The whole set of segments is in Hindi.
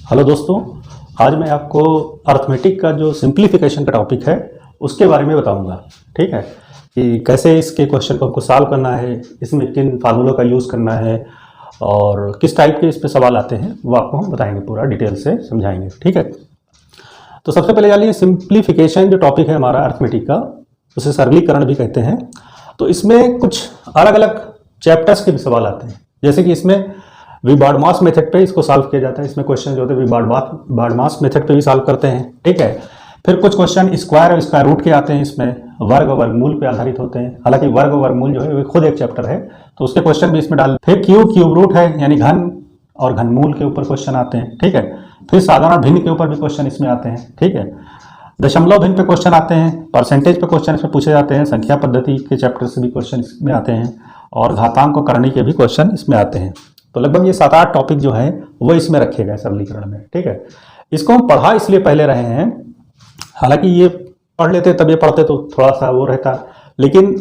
हेलो दोस्तों, आज मैं आपको अर्थमेटिक का जो सिंप्लीफिकेशन का टॉपिक है उसके बारे में बताऊंगा। ठीक है, कि कैसे इसके क्वेश्चन को हमको सॉल्व करना है, इसमें किन फार्मूलों का यूज़ करना है और किस टाइप के इस पे सवाल आते हैं वो आपको हम बताएंगे, पूरा डिटेल से समझाएंगे। ठीक है, तो सबसे पहले जानिए सिंप्लीफिकेशन जो टॉपिक है हमारा अर्थमेटिक का, उसे सरलीकरण भी कहते हैं। तो इसमें कुछ अलग अलग चैप्टर्स के भी सवाल आते हैं, जैसे कि इसमें वी-बार्डमास मेथड पे इसको सॉल्व किया जाता है। इसमें क्वेश्चन जो होते हैं वी-बार्डमास मेथड पे भी सॉल्व करते हैं। ठीक है, फिर कुछ क्वेश्चन स्क्वायर और स्क्वायर रूट के आते हैं, इसमें वर्ग और वर्गमूल पे आधारित होते हैं। हालांकि वर्ग और वर्गमूल जो है वो खुद एक चैप्टर है, तो उसके क्वेश्चन भी इसमें डाल। फिर क्यूब रूट है, यानी घन और घनमूल के ऊपर क्वेश्चन आते हैं। ठीक है, फिर साधारण भिन्न के ऊपर भी क्वेश्चन इसमें आते हैं। ठीक है, दशमलव भिन्न पे क्वेश्चन आते हैं, परसेंटेज पे क्वेश्चन इसमें पूछे जाते हैं, संख्या पद्धति के चैप्टर से भी क्वेश्चन इसमें आते हैं और घातांक और करणी के भी क्वेश्चन इसमें आते हैं। तो लगभग ये 7-8 टॉपिक जो है वो इसमें रखे गए सरलीकरण में। ठीक है, इसको हम पढ़ा इसलिए पहले रहे हैं, हालांकि ये पढ़ लेते तब ये पढ़ते तो थोड़ा सा वो रहता, लेकिन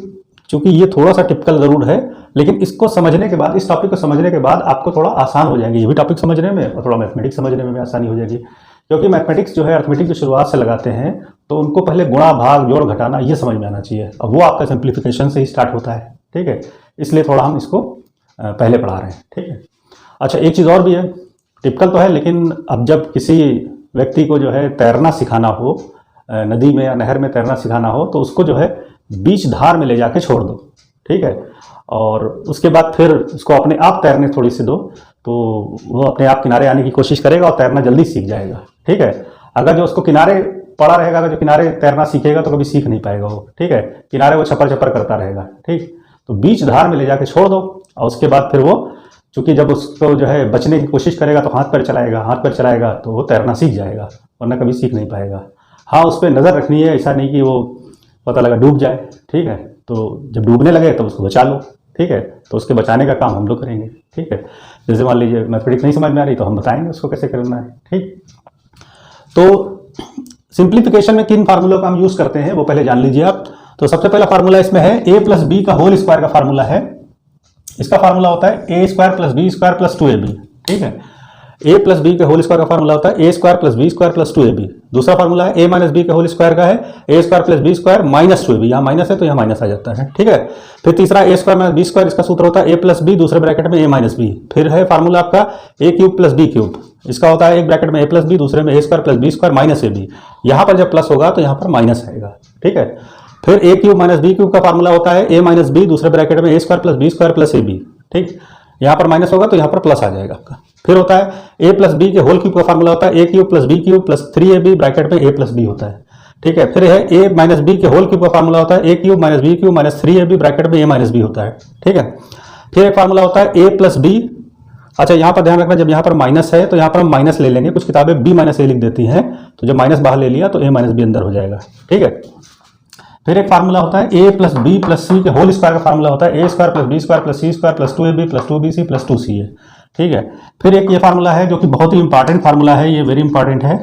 चूंकि ये थोड़ा सा टिपिकल जरूर है, लेकिन इसको समझने के बाद, इस टॉपिक को समझने के बाद आपको थोड़ा आसान हो जाएंगे ये भी टॉपिक समझने में, और थोड़ा मैथमेटिक्स समझने में भी आसानी हो जाएगी। क्योंकि मैथमेटिक्स जो है अर्थमेटिक जो शुरुआत से लगाते हैं तो उनको पहले गुणा भाग जोड़ घटाना ये समझ में आना चाहिए, और वो आपका सिंप्लीफिकेशन से ही स्टार्ट होता है। ठीक है, इसलिए थोड़ा हम इसको पहले पढ़ा रहे हैं। ठीक है, अच्छा एक चीज़ और भी है, टिपिकल तो है, लेकिन अब जब किसी व्यक्ति को जो है तैरना सिखाना हो, नदी में या नहर में तैरना सिखाना हो, तो उसको जो है बीच धार में ले जाके छोड़ दो। ठीक है, और उसके बाद फिर उसको अपने आप तैरने थोड़ी सी दो, तो वो अपने आप किनारे आने की कोशिश करेगा और तैरना जल्दी सीख जाएगा। ठीक है, अगर जो उसको किनारे पड़ा रहेगा, अगर जो किनारे तैरना सीखेगा तो कभी सीख नहीं पाएगा वो। ठीक है, किनारे वो छपर छपर करता रहेगा। ठीक, तो बीच धार में ले जाके छोड़ दो, और उसके बाद फिर वो चूंकि जब उसको जो है बचने की कोशिश करेगा तो हाथ पैर चलाएगा तो वो तैरना सीख जाएगा, वरना कभी सीख नहीं पाएगा। हाँ, उस पर नज़र रखनी है, ऐसा नहीं कि वो पता लगा डूब जाए। ठीक है, तो जब डूबने लगे तो उसको बचा लो। ठीक है, तो उसके बचाने का काम हम लोग करेंगे। ठीक है, जैसे मान लीजिए मैथमेटिक्स नहीं समझ में आ रही तो हम बताएंगे उसको कैसे करना है। ठीक, तो सिंप्लीफिकेशन में किन फार्मूलों का हम यूज़ करते हैं वो पहले जान लीजिए आप। तो सबसे पहला फार्मूला इसमें है a+b का होल स्क्वायर का फार्मूला है। इसका फार्मूला होता है a² + b² + 2ab। ठीक है, a+b के होल स्क्वायर का फार्मूला होता है a² + b² + 2ab। दूसरा फार्मूला है a - b के होल स्क्वायर का है a² + b² - 2ab। यहाँ माइनस है तो यहाँ माइनस आ जाता है। ठीक है, फिर तीसरा a² - b², इसका सूत्र होता है a + b दूसरे ब्रैकेट में a - b। फिर है फार्मूला आपका a³ + b³, इसका होता है एक ब्रैकेट में a + b दूसरे में a² + b² - ab। यहाँ पर जब प्लस होगा तो यहाँ पर माइनस आएगा। ठीक है, फिर a³ - b³ का फार्मूला होता है a - b दूसरे ब्रैकेट में a² + b² + ab। ठीक, यहाँ पर माइनस होगा तो यहाँ पर प्लस आ जाएगा आपका। फिर होता है a + b के होल क्यूब का फार्मूला होता है a³ + b³ + 3ab ब्रैकेट में a + b होता है। ठीक है, फिर है a - b के होल क्यूब का फार्मूला होता है a³ - b³ - 3ab ब्रैकेट में a - b होता है। ठीक है, फिर एक फार्मूला होता है a + b। अच्छा, यहाँ पर ध्यान रखना, जब यहाँ पर माइनस है तो यहाँ पर हम माइनस ले लेंगे, कुछ किताबें b - a लिख देती हैं, तो जब माइनस बाहर ले लिया तो a - b अंदर हो जाएगा। ठीक है, फिर एक फार्मूला होता है a + b + c के होल स्क्वायर का फार्मूला होता है a² + b² + c² + 2ab + 2bc + 2ca। ठीक है, फिर एक ये फार्मूला है जो कि बहुत ही इंपॉर्टेंट फार्मूला है, ये वेरी इंपॉर्टेंट है,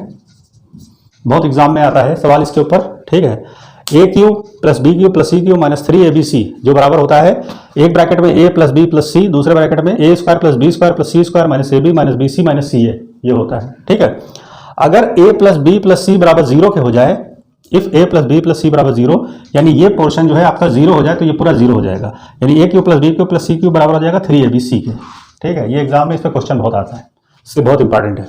बहुत एग्जाम में आता है सवाल इसके ऊपर। ठीक है, a³ + b³ + c³ - 3abc जो बराबर होता है एक ब्रैकेट में a + b + c दूसरे ब्रैकेट में a² + b² + c² - ab - bc - ca ये होता है। ठीक है, अगर a + b + c बराबर 0 के हो जाए, इफ a + b + c बराबर 0, यानी ये पोर्शन जो है आपका 0 हो जाए तो ये पूरा 0 हो जाएगा, यानी a³ + b³ + c³ बराबर हो जाएगा 3abc के। ठीक है, ये एग्जाम में इस पर क्वेश्चन बहुत आता है, इससे बहुत इंपॉर्टेंट है।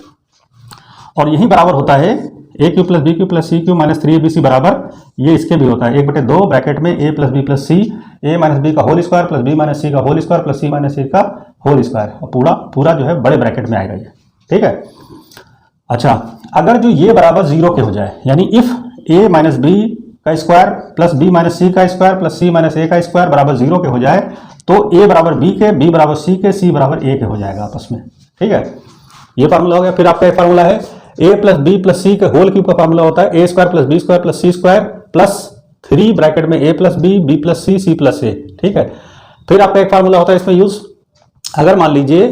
और यही बराबर होता है a³ + b³ + c³ - 3abc बराबर, ये इसके भी होता है 1/2 ब्रैकेट में a + b + c a - b का होल स्क्वायर + b - c का होल स्क्वायर + c - a का होल स्क्वायर, और पूरा पूरा जो है बड़े ब्रैकेट में आएगा ये। ठीक है, अच्छा अगर जो ये बराबर 0 के हो जाए, यानी इफ a - b का स्क्वायर + b - c का स्क्वायर + c - a का स्क्वायर बराबर 0 के हो जाए, तो a बराबर b के, b बराबर c के, c बराबर a के हो जाएगा आपस में। ठीक है, ये फार्मूला हो गया। फिर आपका एक फार्मूला है a + b + c के होल क्यूब का फार्मूला होता है a² + b² + c² + 3 ब्रैकेट में a + b b + c c + a। ठीक है, फिर आपका एक फार्मूला होता है इसमें यूज, अगर मान लीजिए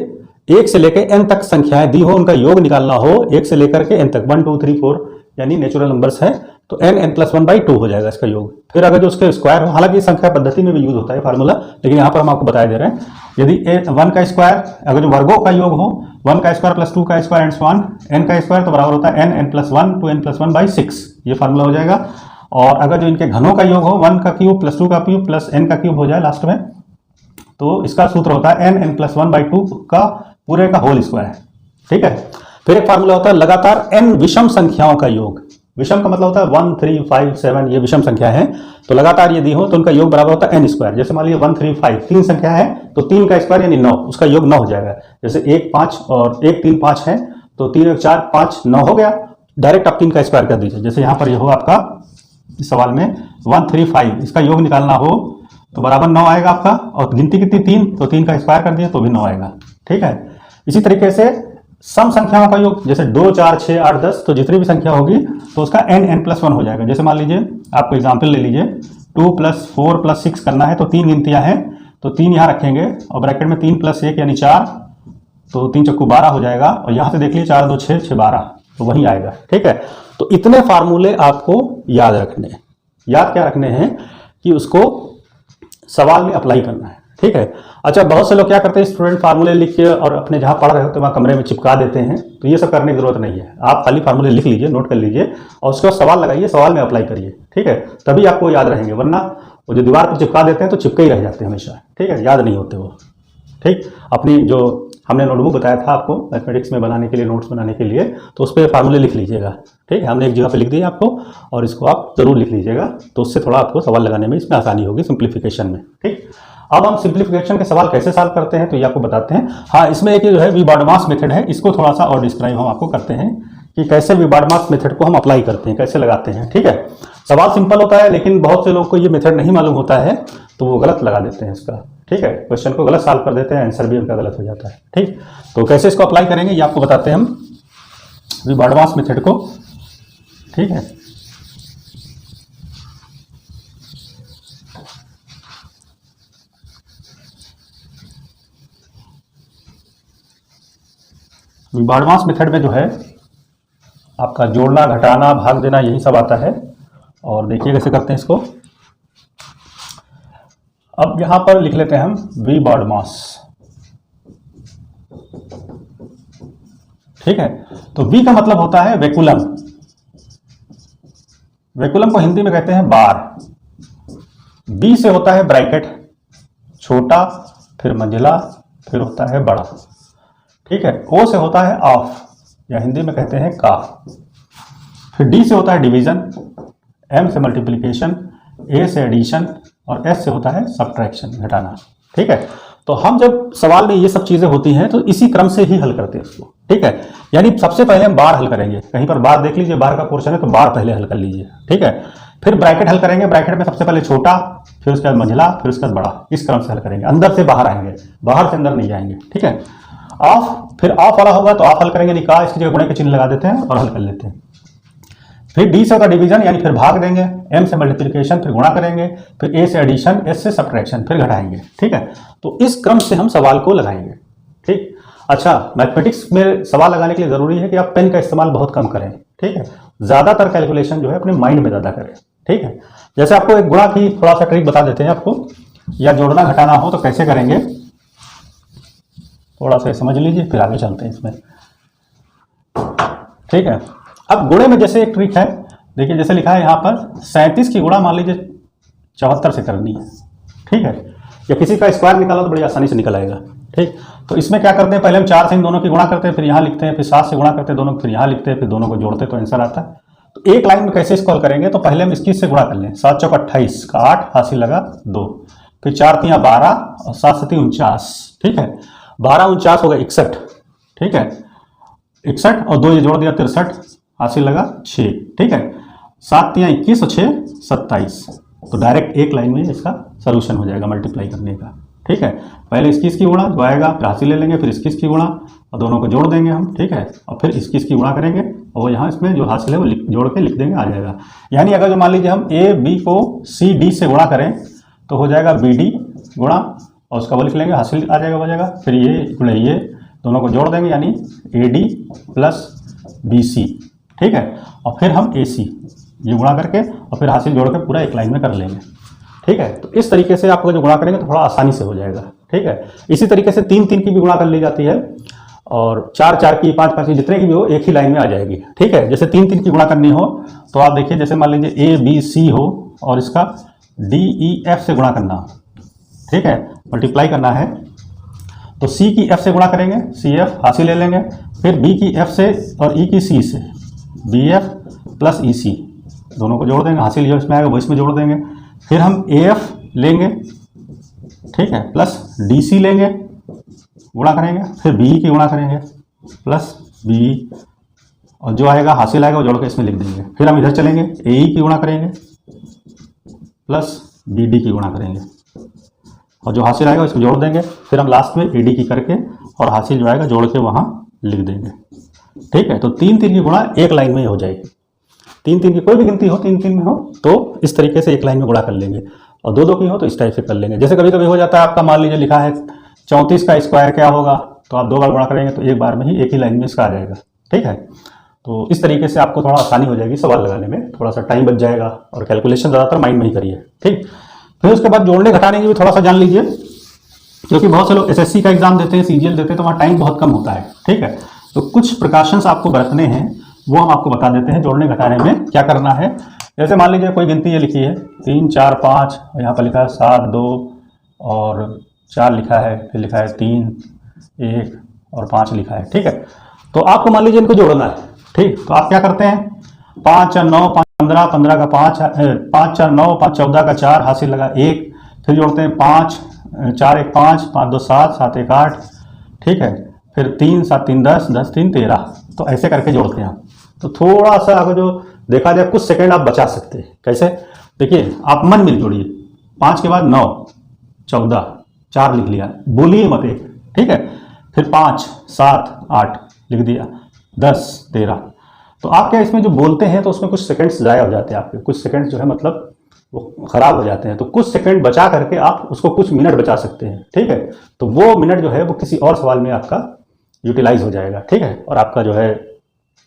1 से लेकर n तक संख्याएं दी हो, उनका योग निकालना हो 1 से लेकर के n तक, 1 2 3 4 यानी नेचुरल नंबर्स है, तो n+1/2 हो जाएगा इसका योग। फिर अगर जो उसके स्क्वायर हो, हालांकि संख्या पद्धति में भी यूज होता है फार्मूला, लेकिन यहाँ पर हम आपको बता दे रहे हैं, यदि 1 का स्क्वायर अगर जो वर्गों का योग हो 1 का स्क्वायर + 2 का square and so on n का स्क्वायर, तो बराबर होता है n+1 to n+1/6, ये फार्मूला हो जाएगा। और अगर जो इनके घनों का योग हो 1 का क्यूब + 2 का क्यूब + n का क्यूब हो जाए लास्ट में, तो इसका सूत्र होता है n+1/2 का पूरे का होल स्क्वायर। ठीक है। फिर एक फार्मूला होता है लगातार n विषम संख्याओं का योग। विषम का मतलब होता है 1, 3, 5, 7, ये विषम संख्या है, तो लगातार यदि हो तो उनका योग बराबर होता है n स्क्वायर। जैसे मान लीजिए 1, 3, 5 तीन संख्या है, तो 3 का स्क्वायर यानी 9, उसका योग 9 हो जाएगा। जैसे 1, 5 और 1, 3, 5 है, तो 3, 1, 4, 5, 9 हो गया। डायरेक्ट आप 3 का स्क्वायर कर दीजिए। जैसे यहाँ पर ये हो आपका इस सवाल में 1, 3, 5, इसका योग निकालना हो तो बराबर 9 आएगा आपका, और गिनती कितनी 3, तो 3 का स्क्वायर कर दिया तो भी 9 आएगा। ठीक है। इसी तरीके से सम संख्याओं का योग, जैसे 2, 4, 6, 8, 10, तो जितनी भी संख्या होगी तो उसका n+1 हो जाएगा। जैसे मान लीजिए आपको एग्जाम्पल ले लीजिए 2 + 4 + 6 करना है, तो 3 गिनतियां हैं, तो 3 यहाँ रखेंगे और ब्रैकेट में 3 + 1 यानी 4, तो 3 चक्कू 12 हो जाएगा। और यहाँ से देख लीजिए 4, 2, 6, 6, 12, तो वही आएगा। ठीक है। तो इतने फार्मूले आपको याद रखने हैं। याद क्या रखने हैं कि उसको सवाल में अप्लाई करना है। ठीक है। अच्छा, बहुत से लोग क्या करते हैं, स्टूडेंट फार्मूले लिख के और अपने जहाँ पढ़ रहे होते हैं वहाँ कमरे में चिपका देते हैं, तो ये सब करने की जरूरत नहीं है। आप खाली फार्मूले लिख लीजिए, नोट कर लीजिए और उसके बाद सवाल लगाइए, सवाल में अप्लाई करिए। ठीक है। तभी आपको याद रहेंगे, वरना वो जो दीवार पर चिपका देते हैं तो चिपके ही रह जाते हैं हमेशा। ठीक है, याद नहीं होते वो। ठीक। अपनी जो हमने नोटबुक बताया था आपको मैथमेटिक्स में बनाने के लिए, नोट्स बनाने के लिए, तो उस पर फार्मूले लिख लीजिएगा। ठीक है। हमने एक जगह पे लिख दिए आपको, और इसको आप जरूर लिख लीजिएगा, तो उससे थोड़ा आपको सवाल लगाने में इसमें आसानी होगी, सिंप्लीफिकेशन में। ठीक। अब हम सिंप्लीफिकेशन के सवाल कैसे सॉल्व करते हैं तो ये आपको बताते हैं। हाँ, इसमें एक जो है वी-बॉडमास मेथड है, इसको थोड़ा सा और डिस्क्राइब हम आपको करते हैं कि कैसे वी-बॉडमास मेथड को हम अप्लाई करते हैं, कैसे लगाते हैं। ठीक है। सवाल सिंपल होता है, लेकिन बहुत से लोग को ये मेथड नहीं मालूम होता है, तो वो गलत लगा देते हैं इसका। ठीक है। क्वेश्चन को गलत सॉल्व कर देते हैं, आंसर भी उनका गलत हो जाता है। ठीक। तो कैसे इसको अप्लाई करेंगे ये आपको बताते हैं हम, वी-बॉडमास मेथड को। ठीक है। वी-बॉडमास मेथड में जो है आपका जोड़ना, घटाना, भाग देना, यही सब आता है। और देखिए कैसे करते हैं इसको। अब यहां पर लिख लेते हैं हम वी-बॉडमास। ठीक है। तो वी का मतलब होता है वेकुलम। वेकुलम को हिंदी में कहते हैं बार। बी से होता है ब्रैकेट, छोटा, फिर मंझला, फिर होता है बड़ा। ठीक है। ओ से होता है ऑफ, या हिंदी में कहते हैं काफ। फिर डी से होता है डिवीजन, एम से मल्टीप्लिकेशन, ए से एडिशन, और एस से होता है सब्ट्रैक्शन, घटाना। ठीक है। तो हम जब सवाल में ये सब चीजें होती हैं तो इसी क्रम से ही हल करते हैं उसको। ठीक है। यानी सबसे पहले हम बार हल करेंगे, कहीं पर बार देख लीजिए, बार का पोर्शन है तो बार पहले हल कर लीजिए। ठीक है। फिर ब्रैकेट हल करेंगे, ब्रैकेट में सबसे पहले छोटा, फिर उसके बाद मंझला, फिर उसके बाद बड़ा, इस क्रम से हल करेंगे। अंदर से बाहर आएंगे, बाहर से अंदर नहीं जाएंगे। ठीक है। ऑफ, फिर ऑफ वाला होगा तो ऑफ हल करेंगे, निकाह इसकी जगह गुणे के चिन्ह लगा देते हैं और हल कर लेते हैं। फिर डी से होगा डिवीजन, यानी फिर भाग देंगे, एम से मल्टीप्लिकेशन, फिर गुणा करेंगे, फिर ए से एडिशन, एस से सब्ट्रैक्शन, फिर घटाएंगे। ठीक है। तो इस क्रम से हम सवाल को लगाएंगे। ठीक। अच्छा, मैथमेटिक्स में सवाल लगाने के लिए जरूरी है कि आप पेन का इस्तेमाल बहुत कम करें। ठीक है। ज्यादातर कैलकुलेशन जो है अपने माइंड में ज्यादा करें। ठीक है। जैसे आपको एक गुणा की थोड़ा सा ट्रिक बता देते हैं आपको, या जोड़ना घटाना हो तो कैसे करेंगे, थोड़ा सा समझ लीजिए, फिर आगे चलते हैं इसमें। ठीक है। अब गुणे में जैसे एक ट्रिक है, देखिए जैसे लिखा है यहाँ पर 37 की गुणा मान लीजिए 74 से करनी है। ठीक है। या किसी का स्क्वायर निकालो तो बड़ी आसानी से निकल आएगा। ठीक। तो इसमें क्या करते हैं, पहले हम 4 से इन दोनों की गुणा करते हैं, फिर यहाँ लिखते हैं, फिर 7 से गुणा करते हैं दोनों, फिर यहाँ लिखते हैं, फिर दोनों को जोड़ते हैं तो आंसर आता है। तो एक लाइन में कैसे इसको हल करेंगे, तो पहले हम 21 से गुणा कर लें, 7 चौक 28 का 8, हासिल लगा 2, फिर 4 तियाँ 12 और 7 सती 49। ठीक है। 12 49 हो गया 61। ठीक है। 61 और 2 ये जोड़ दिया 63, हासिल लगा 6। ठीक है। 7 तियाँ 21 और 6 27। तो डायरेक्ट एक लाइन में इसका सॉल्यूशन हो जाएगा मल्टीप्लाई करने का। ठीक है। पहले 21 की गुणा जो आएगा, फिर हासिल ले लेंगे, फिर 21 की गुणा और दोनों को जोड़ देंगे हम। ठीक है। और फिर 21 की गुणा करेंगे और यहाँ इसमें जो हासिल है वो जोड़ के लिख देंगे, आ जाएगा। यानी अगर जो मान लीजिए हम ए बी को सी डी से गुणा करें तो हो जाएगा बी डी गुणा, और उसका वो लिख लेंगे, हासिल आ जाएगा, हो जाएगा। फिर ये गुणे ये, दोनों को जोड़ देंगे, यानी A D plus B C. ठीक है। और फिर हम ए सी ये गुणा करके और फिर हासिल जोड़ के पूरा एक लाइन में कर लेंगे। ठीक है, तो इस तरीके से आपको जो गुणा करेंगे तो थोड़ा आसानी से हो जाएगा। ठीक है, इसी तरीके से 3 3 की भी गुणा कर ली जाती है और 4 4 की, 5 5 की, जितने की भी हो एक ही लाइन में आ जाएगी। ठीक है, जैसे 3 3 की गुणा करनी हो तो आप देखिए, जैसे मान लीजिए ABC हो और इसका DEF से गुणा करना हो। ठीक है, मल्टीप्लाई करना है तो C की F से गुणा करेंगे, CF हासिल ले लेंगे, फिर B की F से और E की C से BF प्लस EC, दोनों को जोड़ देंगे, हासिल जो इसमें आएगा वो इसमें जोड़ देंगे, फिर हम AF लेंगे। ठीक है, प्लस DC लेंगे, गुणा करेंगे, फिर BE की गुणा करेंगे प्लस BE, और जो आएगा हासिल आएगा वो जोड़ के इसमें लिख देंगे। फिर हम इधर चलेंगे, AE की गुणा करेंगे प्लस BD की गुणा करेंगे और जो हासिल आएगा इसमें जोड़ देंगे। फिर हम लास्ट में AD की करके और हासिल जो आएगा जोड़ के वहाँ लिख देंगे। ठीक है, तो 3 3 की गुणा एक लाइन में ही हो जाएगी। 3 3 की कोई भी गिनती हो, 3 3 में हो तो इस तरीके से एक लाइन में गुणा कर लेंगे, और 2 2 की हो तो इस टाइप से कर लेंगे। जैसे कभी कभी हो जाता है आपका, मान लीजिए लिखा है 34 का स्क्वायर क्या होगा, तो आप 2 बार गुणा करेंगे तो एक बार में ही एक ही लाइन में इसका आ जाएगा। ठीक है, तो इस तरीके से आपको थोड़ा आसानी हो जाएगी सवाल लगाने में, थोड़ा सा टाइम बच जाएगा और कैलकुलेशन ज़्यादातर माइंड में ही करिए। ठीक, फिर उसके बाद जोड़ने घटाने की भी थोड़ा सा जान लीजिए, क्योंकि बहुत से लोग SSC का एग्जाम देते हैं, CGL देते हैं, तो वहाँ टाइम बहुत कम होता है। ठीक है, तो कुछ प्रिकॉशंस आपको बरतने हैं, वो हम आपको बता देते हैं जोड़ने घटाने में क्या करना है। जैसे मान लीजिए कोई गिनती ये लिखी है 3 4 5, यहाँ पर लिखा है 7 2 और 4 लिखा है, फिर लिखा है 3 1 और 5 लिखा है। ठीक है, तो आपको मान लीजिए इनको जोड़ना है। ठीक, तो आप क्या करते हैं, 5 4 9 5 15, 15 का 5 5 4 9 5 14 का 4 हासिल लगा 1, फिर जोड़ते हैं 5 4 1 5 5 2 7 7 1 8। ठीक है, फिर 3 7 3 10 10 3 13, तो ऐसे करके जोड़ते हैं। तो थोड़ा सा अगर जो देखा जाए कुछ सेकंड आप बचा सकते हैं। कैसे, देखिए आप मन मिल जोड़िए, 5 के बाद 9 14 4 लिख लिया, बोलिए मत एक। ठीक है, फिर 5 7 8 लिख दिया, 10 13। तो आप क्या इसमें जो बोलते हैं तो उसमें कुछ सेकंड्स ज़ाया हो जाते हैं आपके, कुछ सेकंड्स जो है मतलब वो खराब हो जाते हैं, तो कुछ सेकंड बचा करके आप उसको कुछ मिनट बचा सकते हैं। ठीक है, तो वो मिनट जो है वो किसी और सवाल में आपका यूटिलाइज हो जाएगा। ठीक है, और आपका जो है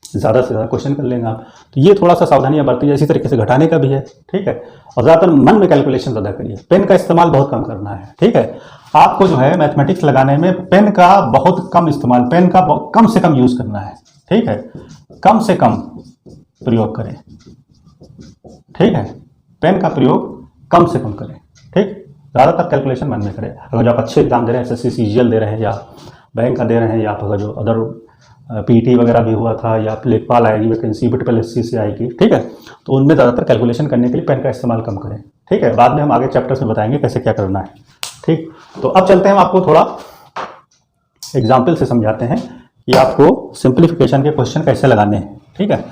ज़्यादा से ज़्यादा क्वेश्चन कर लेंगे आप। तो ये थोड़ा सा सावधानियां बरतिए। इसी तरीके से घटाने का भी है। ठीक है, और ज़्यादातर मन में कैलकुलेशन ज़्यादा करिए, पेन का इस्तेमाल बहुत कम करना है। ठीक है, आपको जो है मैथमेटिक्स लगाने में पेन का बहुत कम इस्तेमाल, पेन का कम से कम यूज़ करना है। ठीक है, कम से कम प्रयोग करें। ठीक है, पेन का प्रयोग कम से कम करें। ठीक, ज़्यादातर कैलकुलेशन मन में करें। अगर जो आप अच्छे एग्जाम दे रहे हैं, SSC CGL दे रहे हैं या बैंक का दे रहे हैं, या आपका जो अदर PET वगैरह भी हुआ था, या लेखपाल आएगी वैकेंसी, BTPL से आएगी। ठीक है, तो उनमें ज़्यादातर कैलकुलेशन करने के लिए पेन का इस्तेमाल कम करें। ठीक है, बाद में हम आगे चैप्टर्स में बताएंगे कैसे क्या करना है। ठीक, तो अब चलते हैं, हम आपको थोड़ा एग्जाम्पल से समझाते हैं कि आपको सिंप्लीफिकेशन के क्वेश्चन कैसे लगाने हैं। ठीक है,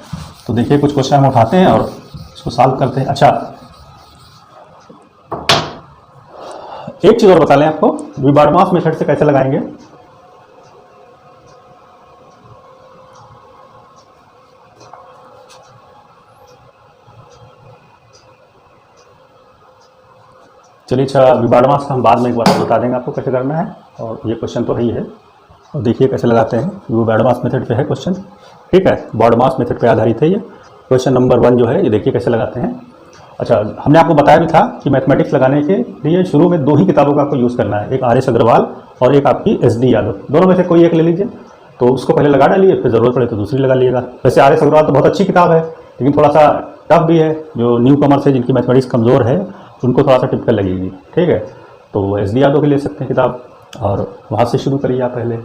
तो देखिए कुछ क्वेश्चन हम उठाते हैं और इसको सॉल्व करते हैं। अच्छा, एक चीज़ और बता लें आपको, विबार्डमास मेथड से कैसे लगाएंगे। चलिए, अच्छा विबार्डमास का हम बाद में एक बार बता देंगे आपको कैसे करना है, और ये क्वेश्चन तो ही है, और देखिए कैसे लगाते हैं। विबार्डमास मेथड पे है क्वेश्चन। ठीक है, बार्डमास मेथड पे आधारित है ये क्वेश्चन नंबर 1 जो है, ये देखिए कैसे लगाते हैं। अच्छा, हमने आपको बताया भी था कि मैथमेटिक्स लगाने के लिए शुरू में 2 ही किताबों का आपको यूज़ करना है, एक RS अग्रवाल और एक आपकी SD यादव। दोनों में से कोई एक ले लीजिए, तो उसको पहले लगा डालिए, फिर ज़रूरत पड़े तो दूसरी लगा लीजिएगा। वैसे RS अग्रवाल तो बहुत अच्छी किताब है, लेकिन थोड़ा सा टफ भी है। जो न्यू कमर्स है, जिनकी मैथमेटिक्स कमज़ोर है, उनको थोड़ा सा टिपिकल लगेगी। ठीक है, तो SD यादव की ले सकते हैं किताब, और वहाँ से शुरू करिए आप पहले।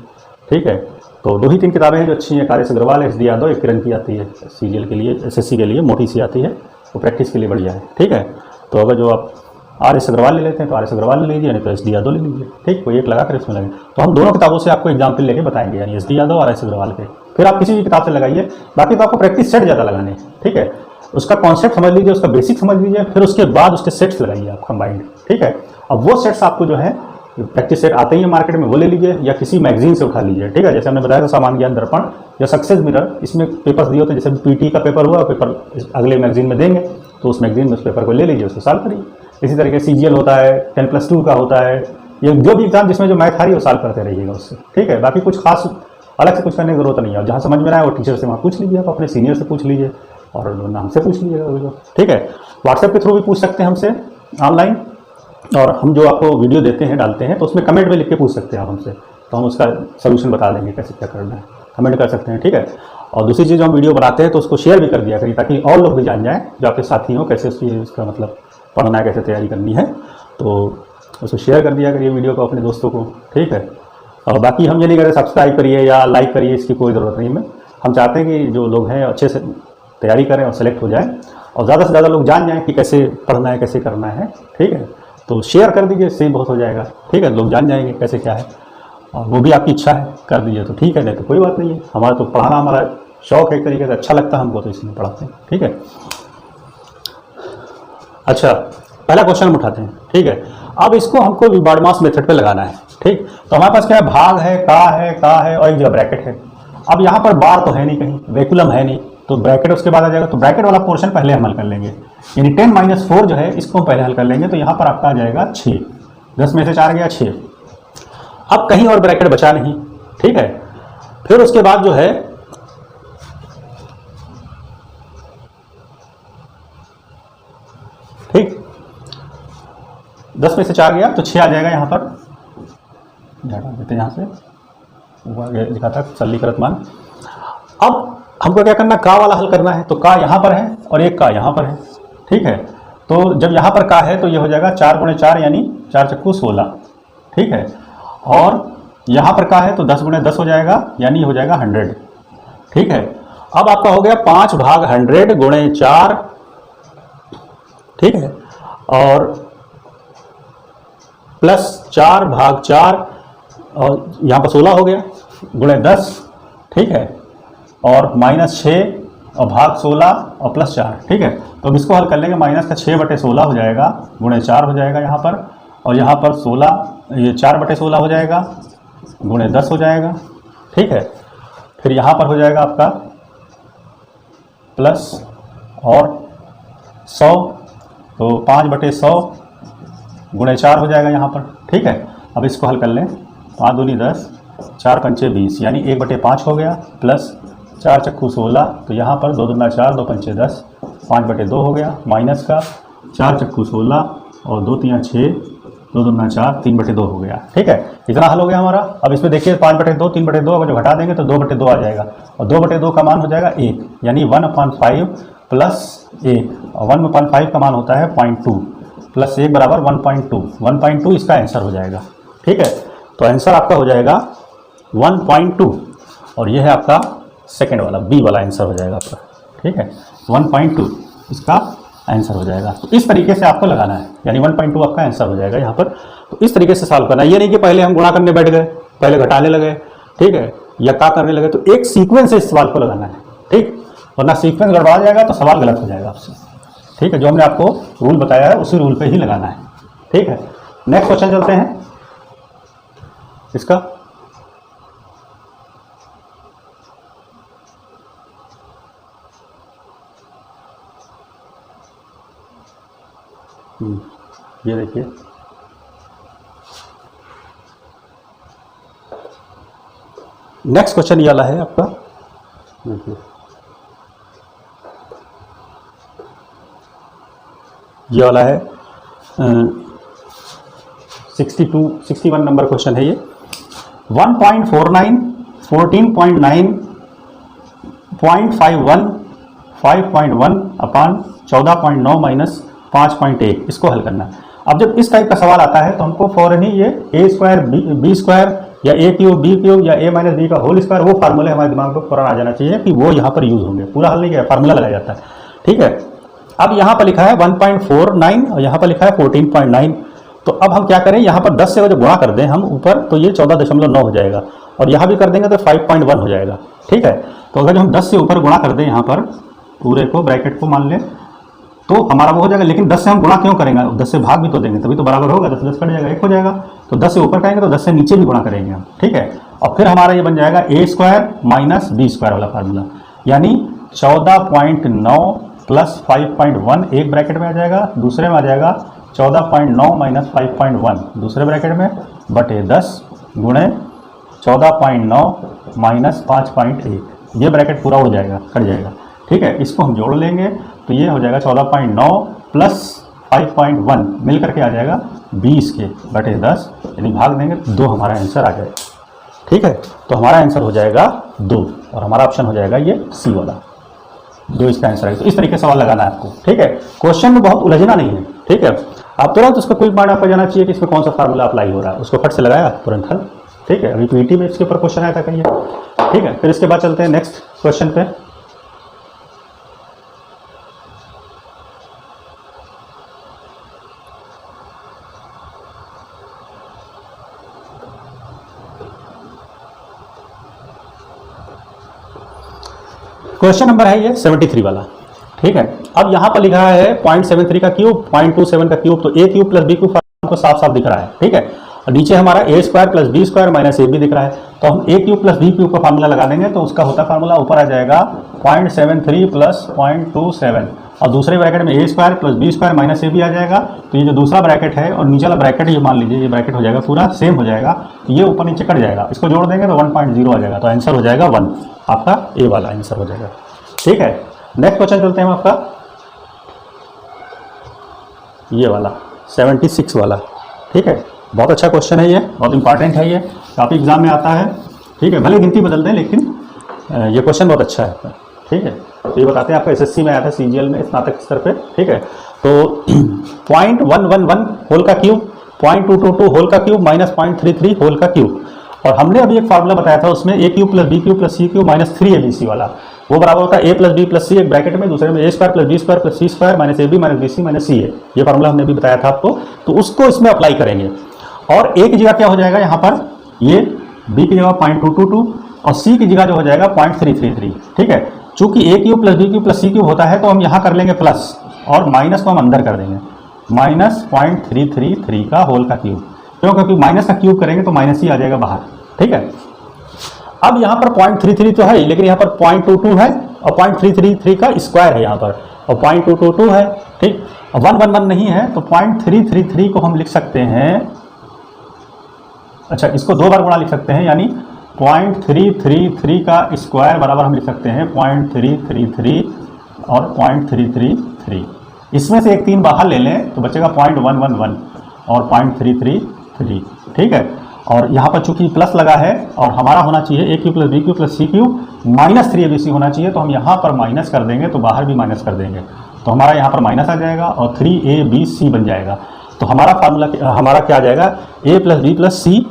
ठीक है, तो 2 ही 3 किताबें हैं जो अच्छी हैं, RS अग्रवाल, SD यादव, एक किरण की आती है CGL के लिए, SSC के लिए मोटी सी आती है, वो प्रैक्टिस के लिए बढ़िया है। ठीक है, तो अगर जो आप RS अग्रवाल ले लेते हैं तो RS अग्रवाल ले लीजिए, नहीं तो SD यादव ले लीजिए। ठीक, कोई एक लगा कर इसमें लगे। तो हम दोनों किताबों से आपको एग्जाम्पल लेके बताएंगे, यानी SD यादव और RS अग्रवाल के। फिर आप किसी भी किताब से लगाइए, बाकी तो आपको प्रैक्टिस सेट ज़्यादा लगाने हैं। ठीक है, उसका कॉन्सेप्ट समझ लीजिए, उसका बेसिक समझ लीजिए, फिर उसके बाद उसके सेट्स लगाइए आप कंबाइंड। ठीक है, अब वो सेट्स आपको जो है प्रैक्टिस सेट आते ही है मार्केट में, वो ले लीजिए, या किसी मैगजीन से उठा लीजिए। ठीक है, जैसे हमने बताया था सामान्य ज्ञान दर्पण या सक्सेस मिरर, इसमें पेपर्स दिए होते हैं। जैसे PET का पेपर हुआ, पेपर अगले मैगजीन में देंगे, तो उस मैगजीन में उस पेपर को ले लीजिए, उसको सॉल्व करिए। इसी तरीके CGL होता है, 10+2 का होता है, ये जो भी एग्जाम जिसमें जो मैथ आ रही है वो सॉल्व करते रहिएगा उससे। ठीक है, बाकी कुछ खास अलग से कुछ करने की जरूरत नहीं है। जहाँ समझ में आए वो टीचर से वहाँ पूछ लीजिए, आप अपने सीनियर से पूछ लीजिए, और नाम से पूछ लीजिएगा, ठीक है। व्हाट्सएप के थ्रू भी पूछ सकते हैं हमसे ऑनलाइन, और हम जो आपको वीडियो देते हैं डालते हैं तो उसमें कमेंट में लिख के पूछ सकते हैं आप हमसे, तो हम उसका सोल्यूशन बता देंगे कैसे क्या करना है, कमेंट कर सकते हैं, ठीक है। और दूसरी चीज़, जो हम वीडियो बनाते हैं तो उसको शेयर भी कर दिया करिए, ताकि और लोग भी जान जाएँ जो आपके साथी हो कैसे उसका मतलब पढ़ना है, कैसे तैयारी करनी है, तो उसको शेयर कर दिया करिए वीडियो को अपने दोस्तों को, ठीक है। और बाकी हम ये नहीं कह रहे सब्सक्राइब करिए या लाइक करिए, इसकी कोई ज़रूरत नहीं है। हम चाहते हैं कि जो लोग हैं अच्छे से तैयारी करें और सेलेक्ट हो जाए, और ज़्यादा से ज़्यादा लोग जान जाएँ कि कैसे पढ़ना है, कैसे करना है, ठीक है। तो शेयर कर दीजिए, इससे बहुत हो जाएगा, ठीक है। लोग जान जाएंगे कैसे क्या है, और वो भी आपकी इच्छा है कर दीजिए तो ठीक है, नहीं तो कोई बात नहीं है। हमारा तो पढ़ाना हमारा शौक है, एक तरीके से अच्छा लगता है हमको, तो इसलिए पढ़ाते हैं, ठीक है। अच्छा, पहला क्वेश्चन हम उठाते हैं, ठीक है। अब इसको हमको विबार्डमास मेथड पे लगाना है, ठीक। तो हमारे पास क्या है, भाग है, का है और एक जगह ब्रैकेट है। अब यहाँ पर बार तो है नहीं, कहीं वैकुलम है नहीं, तो ब्रैकेट उसके बाद आ जाएगा। तो ब्रैकेट वाला पोर्शन पहले हम हल कर लेंगे, यानी 10 - 4 जो है इसको हम पहले हल कर लेंगे। तो यहाँ पर आपका आ जाएगा 6, 10 में से 4 गया 6। अब कहीं और ब्रैकेट बचा नहीं, ठीक है। फिर उसके बाद जो है ठीक, 10 में से 4 गया तो 6 आ जाएगा यहाँ पर, हटा देते हैं यहाँ से, वो आगे लिखा था सरलीकृत मान। अब हमको क्या करना, का वाला हल करना है, तो का यहाँ पर है और एक का यहाँ पर है, ठीक है। तो जब यहाँ पर का है तो ये हो जाएगा 4 × 4 यानी 4 × 16, ठीक है। और यहाँ पर का है तो 10 × 10 हो जाएगा, यानी हो जाएगा 100, ठीक है। अब आपका हो गया 5 भाग 100 × 4, ठीक है, और प्लस 4 भाग 4, और यहाँ पर 16 हो गया, × 10, ठीक है, और -6 और भाग 16 और प्लस 4, ठीक है। तो अब इसको हल कर लेंगे, माइनस का 6/16 हो जाएगा, × 4 हो जाएगा यहाँ पर, और यहाँ पर 16, ये 4/16 हो जाएगा, × 10 हो जाएगा, ठीक है। फिर यहाँ पर हो जाएगा आपका प्लस और 100, तो 5/100 × 4 हो जाएगा यहाँ पर, ठीक है। अब इसको हल कर लें, 5 दूनी 10, 4 पंचे 20, यानी 1/5 हो गया, प्लस 4 × 16, तो यहाँ पर 2 दूना 4, 2 पंचे 10, 5/2 हो गया, माइनस का 4 × 16 और 2 3 6, 2 दूना 4, 3/2 हो गया, ठीक है। इतना हल हो गया हमारा। अब इसमें देखिए 5/2, 3/2 अगर जो घटा देंगे तो 2/2 आ जाएगा, और 2/2 का मान हो जाएगा 1, यानी 1/5 प्लस 1, और 1/5 का मान होता है 0.2, प्लस 1 बराबर 1.2, 1.2 इसका आंसर हो जाएगा, ठीक है। तो आंसर आपका हो जाएगा 1.2, और ये है आपका सेकेंड वाला बी वाला आंसर हो जाएगा आपका, ठीक है। 1.2 इसका आंसर हो जाएगा। तो इस तरीके से आपको लगाना है, यानी 1.2 आपका आंसर हो जाएगा यहाँ पर। तो इस तरीके से सॉल्व करना है, ये नहीं कि पहले हम गुणा करने बैठ गए, पहले घटाने लगे, ठीक है, या का करने लगे। तो एक सीक्वेंस से इस सवाल को लगाना है, ठीक, वरना सीक्वेंस गड़बड़ा जाएगा तो सवाल गलत हो जाएगा आपसे, ठीक है। जो हमने आपको रूल बताया है उसी रूल पे ही लगाना है, ठीक है। नेक्स्ट क्वेश्चन चलते हैं इसका। ये देखिए, नेक्स्ट क्वेश्चन ये वाला है आपका, देखिए ये वाला है 61 नंबर क्वेश्चन है ये। 1.49, 14.9, 0.51, 5.1 अपान 14.9 माइनस 5.1, इसको हल करना है। अब जब इस टाइप का सवाल आता है तो हमको फौरन ही ये a² b² या a³ b³ या a - b का होल स्क्वायर, वो फार्मूले हमारे दिमाग में फौरन आ जाना चाहिए कि वो यहाँ पर यूज होंगे। पूरा हल नहीं किया, फार्मूला लगाया जाता है, ठीक है। अब यहाँ पर लिखा है 1.49 और यहाँ पर लिखा है 14.9, तो अब हम क्या करें, यहाँ पर 10 से अगर गुणा कर दें हम ऊपर तो ये 14.9 हो जाएगा, और यहाँ भी कर देंगे तो 5.1 हो जाएगा, ठीक है। तो अगर हम 10 से ऊपर गुणा कर दें यहाँ पर पूरे को, ब्रैकेट को मान लें, तो हमारा वो हो जाएगा। लेकिन 10 से हम गुणा क्यों करेंगे, 10 से भाग भी तो देंगे, तभी तो बराबर होगा, 10 10 कट जाएगा, 1 हो जाएगा। तो 10 से ऊपर करेंगे तो 10 से नीचे भी गुणा करेंगे हम, ठीक है। और फिर हमारा ये बन जाएगा a² माइनस b² वाला फार्मूला, यानी 14.9 प्लस 5.1 एक ब्रैकेट में आ जाएगा, दूसरे में आ जाएगा 14.9 माइनस 5.1 दूसरे ब्रैकेट में, बटे 10 गुणे 14.9 माइनस 5.1, ये ब्रैकेट पूरा उड़ जाएगा, कट जाएगा, ठीक है, इसको हम जोड़ लेंगे तो ये हो जाएगा 14.9 प्लस 5.1 मिल करके आ जाएगा 20 के बटे 10, यानी भाग देंगे तो 2 हमारा आंसर आ जाएगा। ठीक है, तो हमारा आंसर हो जाएगा 2 और हमारा ऑप्शन हो जाएगा ये सी वाला, 2 इसका आंसर है। तो इस तरीके से सवाल लगाना है आपको। ठीक है, क्वेश्चन में बहुत उलझना नहीं है। ठीक है, आप तुरंत उसका क्विक माइंड आपको जाना चाहिए कि इसमें कौन सा फार्मूला अप्लाई हो रहा है, उसको फट से लगाया तुरंत हल। ठीक है, अभी पीटी में इसके ऊपर क्वेश्चन आया था कहीं। ठीक है, फिर इसके बाद चलते हैं नेक्स्ट क्वेश्चन पे। क्वेश्चन नंबर है ये 73 वाला। ठीक है, अब यहाँ पर लिखा है 0.73 का क्यूब, 0.27 का क्यूब, तो ए क्यूब प्लस बी क्यूब हमको साफ साफ दिख रहा है। ठीक है, और नीचे हमारा a square plus b square minus a b दिख रहा है, तो हम a cube plus b cube का फार्मूला लगा देंगे। तो उसका होता फार्मूला ऊपर आ जाएगा 0.73 प्लस 0.27 और दूसरे ब्रैकेट में a square plus b square minus a b आ जाएगा। तो ये जो दूसरा ब्रैकेट है और नीचे वाला ब्रैकेट ये मान लीजिए ये ब्रैकेट हो जाएगा पूरा सेम हो जाएगा, तो ये ऊपर नीचे कट जाएगा, इसको जोड़ देंगे तो 1.0 आ जाएगा। तो आंसर हो जाएगा 1, आपका ए वाला आंसर हो जाएगा। ठीक है, नेक्स्ट क्वेश्चन चलते हैं हम आपका ये वाला 76 वाला। ठीक है, बहुत अच्छा क्वेश्चन है ये, बहुत इंपॉर्टेंट है ये, काफ़ी एग्जाम में आता है। ठीक है, भले गिनती बदल दें लेकिन ये क्वेश्चन बहुत अच्छा है। ठीक है, तो ये बताते हैं आपका एसएससी में आया था, सीजीएल में स्नातक स्तर पे। ठीक है, तो 0.111 होल का क्यूब, 0.222 होल का क्यूब माइनस 0.33 होल का क्यूब, और हमने अभी एक फार्मूला बताया था उसमें a cube plus b cube plus c cube minus 3abc वाला, वो बराबर होता है a plus b plus c एक ब्रैकेट में, दूसरे में a square plus b square plus c square minus a b minus b c minus c a. ये फार्मूला हमने अभी बताया था आपको, तो उसको इसमें अप्लाई करेंगे। और ए की जगह क्या हो जाएगा यहाँ पर, ये बी की जगह 0.222 और सी की जगह जो हो जाएगा 0.333। ठीक है, चूंकि a cube plus b cube plus c cube होता है तो हम यहाँ कर लेंगे प्लस और माइनस को हम अंदर कर देंगे, माइनस 0.333 का होल का क्यूब, क्यों, क्योंकि माइनस का क्यूब करेंगे तो माइनस ही आ जाएगा बाहर। ठीक है, अब यहाँ पर 0.33 तो है लेकिन यहाँ पर 0.22 है और 0.333 का स्क्वायर है यहाँ पर, और 0.222 है। ठीक, 111 नहीं है तो 0.333 को हम लिख सकते हैं, अच्छा इसको 2 बार गुणा लिख सकते हैं, यानी 0.333 का स्क्वायर बराबर हम लिख सकते हैं 0.333 और 0.333, इसमें से एक 3 बाहर ले लें तो बचेगा 0.111 और 0.333। ठीक है, और यहाँ पर चूंकि प्लस लगा है और हमारा होना चाहिए a cube plus b cube plus c cube minus 3abc होना चाहिए, तो हम यहाँ पर माइनस कर देंगे तो बाहर भी माइनस कर देंगे, तो हमारा यहाँ पर माइनस आ जाएगा और 3abc बन जाएगा। तो हमारा फार्मूला हमारा क्या आ जाएगा, a plus b plus c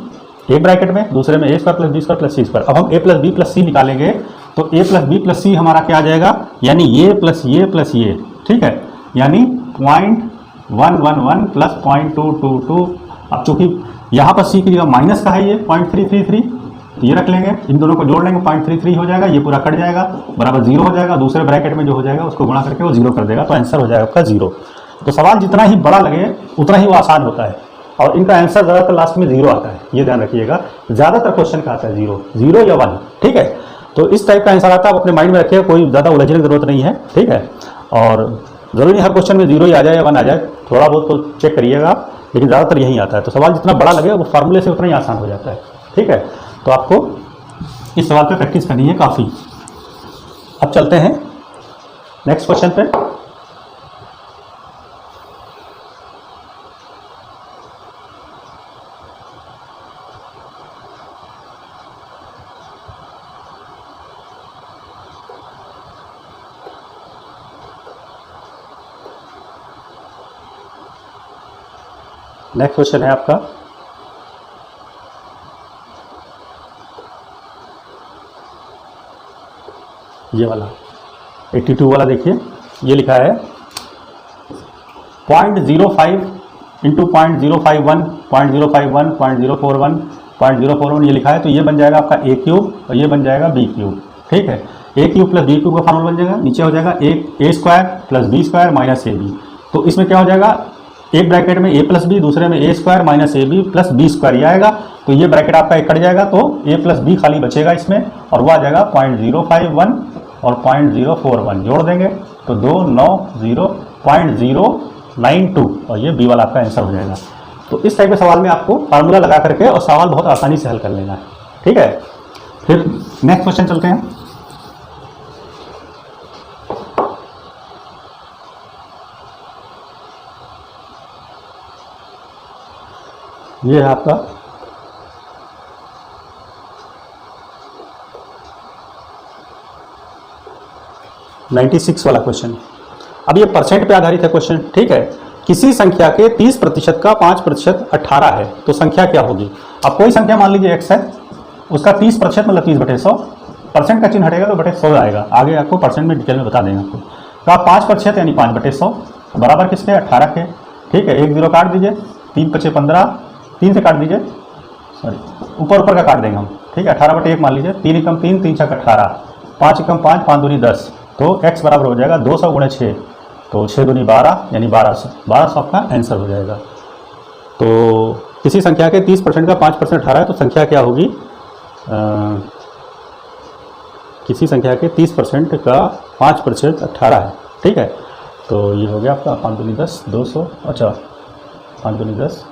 एक ब्रैकेट में, दूसरे में a square plus b square plus c square. अब हम a plus b plus c निकालेंगे तो a plus b plus c हमारा क्या आ जाएगा, यानी ये प्लस ये प्लस ये। ठीक है, यानी 0.111 प्लस 0.222। अब चूंकि यहाँ पर सी की जगह माइनस का है ये 0.333, तो ये रख लेंगे, इन दोनों को जोड़ लेंगे 0.33 हो जाएगा, ये पूरा कट जाएगा बराबर 0 हो जाएगा, दूसरे ब्रैकेट में जो हो जाएगा उसको गुणा करके वो 0 कर देगा, तो आंसर हो जाएगा आपका 0। तो सवाल जितना ही बड़ा लगे उतना ही वो आसान होता है और इनका आंसर ज़्यादातर लास्ट में 0 आता है, ये ध्यान रखिएगा, ज़्यादातर क्वेश्चन का आता है 0 या 1। ठीक है, तो इस टाइप का आंसर आता है, आप अपने माइंड में रखिएगा, कोई ज़्यादा उलझने की जरूरत नहीं है। ठीक है, और ज़रूरी नहीं हर क्वेश्चन में 0 ही आ जाए या 1 आ जाए, थोड़ा बहुत तो चेक करिएगा, लेकिन ज़्यादातर यही आता है। तो सवाल जितना बड़ा लगे वो फार्मूले से उतना ही आसान हो जाता है। ठीक है, तो आपको इस सवाल पे प्रैक्टिस करनी है काफ़ी। अब चलते हैं नेक्स्ट क्वेश्चन पे। नेक्स्ट क्वेश्चन है आपका ये वाला 82 वाला, देखिए ये लिखा है 0.05 इंटू 0.051 0.051 0.041 0.041 ये लिखा है, तो ये बन जाएगा आपका ए क्यूब और ये बन जाएगा बी क्यूब। ठीक है, a cube plus b cube का फार्मूला बन जाएगा, नीचे हो जाएगा a square plus b square minus a b. तो इसमें क्या हो जाएगा, एक ब्रैकेट में ए प्लस बी, दूसरे में a square minus a b plus b square ये आएगा, तो ये ब्रैकेट आपका एक कट जाएगा तो ए प्लस बी खाली बचेगा इसमें, और वो आ जाएगा 0.051 और 0.041 जोड़ देंगे तो 290.092 और ये बी वाला आपका आंसर हो जाएगा। तो इस टाइप के सवाल में आपको फार्मूला लगा करके और सवाल बहुत आसानी से हल कर लेना है। ठीक है, फिर नेक्स्ट क्वेश्चन चलते हैं। ये है आपका 96 वाला क्वेश्चन। अब ये परसेंट पे आधारित है क्वेश्चन, ठीक है। किसी संख्या के 30% का 5% 18 है, तो संख्या क्या होगी। अब कोई संख्या मान लीजिए x है, उसका 30% मतलब 30/100, परसेंट का चिन्ह हटेगा तो बटे 100 आएगा। आगे आपको परसेंट में डिटेल में बता देंगे आपको। तो आप 5% यानी 5/100 बराबर किसके 18 के, ठीक है। 1 0 काट दीजिए, 3 5 15, 3 से काट दीजिए, सॉरी ऊपर का काट देंगे हम, ठीक है। 18/1 मान लीजिए, 3 एकम 3, 3 6 18, 5 एकम 5, 5 दूनी 10, तो x बराबर हो जाएगा 200 × 6, तो 6 दूनी 12 यानी 1200, 1200 आपका आंसर हो जाएगा। तो किसी संख्या के 30% का 5% 18 है, तो संख्या क्या होगी, किसी संख्या के 30% का 5% 18 है, ठीक है। तो ये हो गया आपका 5 दूनी 10, 200, अच्छा 5 दूनी 10,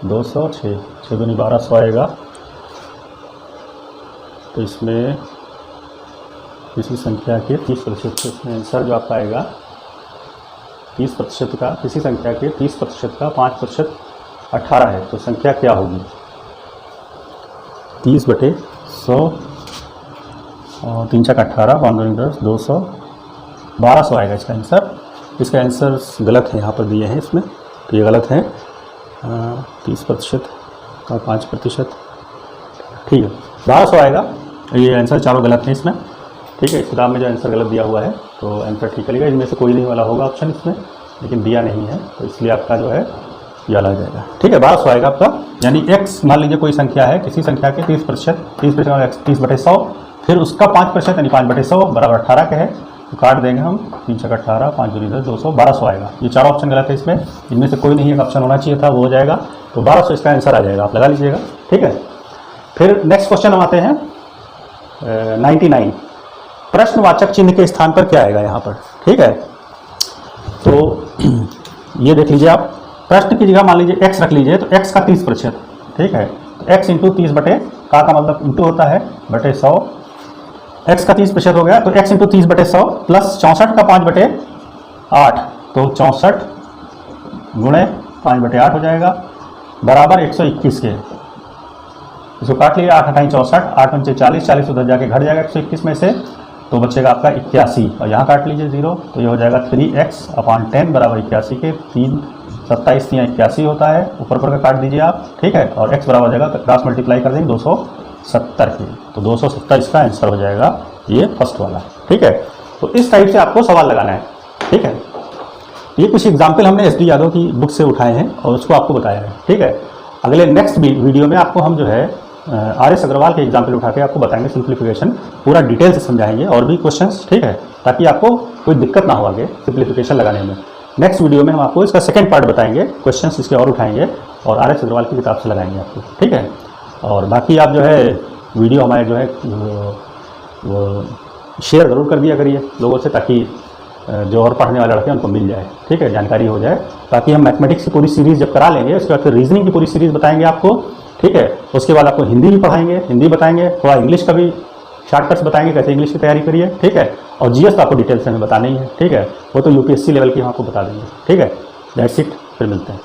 200, 6 दूनी 1200 आएगा। तो इसमें किसी संख्या के 30%, इसमें आंसर जो आपका आएगा 30% का, किसी संख्या के 30% का 5% 18 है, तो संख्या क्या होगी। 30/100 और 3 6 18, 5 दूनी 10, 200, 1200 आएगा इसका आंसर। इसका आंसर गलत है, यहाँ पर दिए हैं इसमें, तो ये गलत है। 30% का 5%, ठीक है, 1200 आएगा। ये आंसर चारों गलत हैं इसमें, ठीक है। इस किताब में जो आंसर गलत दिया हुआ है, तो आंसर ठीक करेगा। इनमें से कोई नहीं वाला होगा ऑप्शन इसमें, लेकिन दिया नहीं है, तो इसलिए आपका जो है यह लग जाएगा, ठीक है। 1200 आएगा आपका। यानी x मान लीजिए कोई संख्या है, किसी संख्या के 30%, 30/100, फिर उसका 5% यानी 5/100 बराबर 18 के है, तो काट देंगे हम, 3 6 18, 5 दूनी 10, 200, 1200 आएगा। ये चारों ऑप्शन गलत है इसमें, इनमें से कोई नहीं एक ऑप्शन होना चाहिए था, वो हो जाएगा। तो 1200 इसका आंसर आ जाएगा, आप लगा लीजिएगा, ठीक है। फिर नेक्स्ट क्वेश्चन हम आते हैं 99। प्रश्नवाचक चिन्ह के स्थान पर क्या आएगा यहाँ पर, ठीक है। तो ये देख लीजिए आप, प्रश्न की जगह मान लीजिए x रख लीजिए, तो x का 30%, ठीक है। तो x इंटू 30 बटे का मतलब इंटू होता है बटे 100, x का 30% हो गया, तो x इंटू 30/100 प्लस 64 का 5/8, तो 64 गुणे 5/8 हो जाएगा बराबर 121 के। इसको काट लिया, 8 8 64, 8 पंचे 40, 40 उधर जाके घट जाएगा 121 में से, तो बचेगा आपका 81, और यहाँ काट लीजिए 0, तो ये हो जाएगा 3x/10 बराबर 81 के। 3 27 यहाँ 81 होता है, ऊपर का काट दीजिए आप, ठीक है। और x बराबर हो जाएगा, क्रॉस मल्टीप्लाई कर देंगे 270 के, तो 270 इसका आंसर हो जाएगा, ये फर्स्ट वाला, ठीक है। तो इस टाइप से आपको सवाल लगाना है, ठीक है। ये कुछ एग्जाम्पल हमने SD यादव की बुक से उठाए हैं और उसको आपको बताया है, ठीक है। अगले नेक्स्ट वीडियो में आपको हम जो है RS अग्रवाल के एग्जाम्पल उठा के आपको बताएंगे, सिंप्लीफिकेशन पूरा डिटेल से समझाएंगे और भी क्वेश्चंस, ठीक है, ताकि आपको कोई दिक्कत ना हो आगे सिंप्लीफिकेशन लगाने में। नेक्स्ट वीडियो में हम आपको इसका सेकंड पार्ट बताएंगे, क्वेश्चंस इसके और उठाएंगे और RS अग्रवाल की किताब से लगाएंगे आपको, ठीक है। और बाकी आप जो है वीडियो हमारे जो है वो शेयर ज़रूर कर दिया करिए लोगों से, ताकि जो और पढ़ने वाले लड़के हैं उनको मिल जाए, ठीक है, जानकारी हो जाए। ताकि हम मैथमेटिक्स की पूरी सीरीज़ जब करा लेंगे, उसके बाद फिर रीजनिंग की पूरी सीरीज़ बताएंगे आपको, ठीक है। उसके बाद आपको हिंदी भी पढ़ाएंगे, हिंदी बताएंगे, थोड़ा इंग्लिश का भी शॉर्टकट्स बताएंगे, कैसे इंग्लिश की तैयारी करिए, ठीक है। और GS तो आपको डिटेल से हमें बताना ही है, ठीक है, वो तो UPSC लेवल की हम आपको बता देंगे, ठीक है। दैट्स इट, फिर मिलते हैं।